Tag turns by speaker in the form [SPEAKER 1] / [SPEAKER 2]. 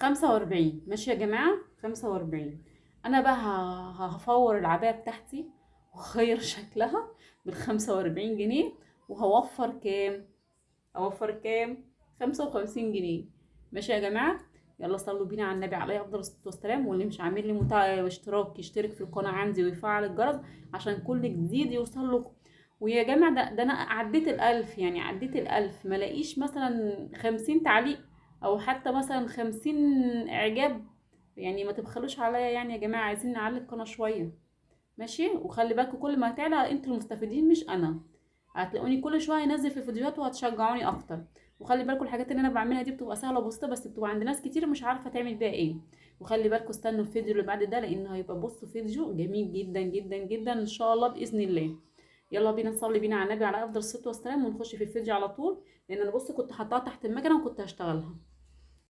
[SPEAKER 1] 45. ماشي يا جماعة، 45. انا بقى هفور العباية بتاعتي وهغير شكلها بال45 جنيه، وهوفر كام؟ اوفر كام؟ 55 جنيه. ماشي يا جماعة. يلا صلوا بينا على النبي عليه افضل الصلاة والسلام. واللي مش عامل لي اشتراك يشترك في القناة عندي ويفعل الجرس عشان كل جديد يوصل لكم. ويا جماعة ده انا عديت ال1000، يعني عديت ال1000، ملاقيش مثلا 50 تعليق او حتى مثلا 50 اعجاب. يعني ما تبخلوش عليا يعني يا جماعة، عايزين نعلي القناة شوية. ماشي. وخلي بالكم كل ما هتعلى انتوا المستفيدين مش انا. هتلاقوني كل شويه انزل في فيديوهات وهتشجعوني اكتر. وخلي بالكم الحاجات اللي انا بعملها دي بتبقى سهله وبسيطه، بس بتبقى عند ناس كتير مش عارفه تعمل بيها ايه. وخلي بالكم استنوا الفيديو اللي بعد ده، لانه هيبقى بصوا فيديو جميل جدا جدا جدا ان شاء الله باذن الله. يلا بينا نصلي بينا على النبي على افضل الصلاه والسلام ونخش في الفيديو على طول. لان انا بص كنت حطاها تحت المكنه وكنت هشتغلها.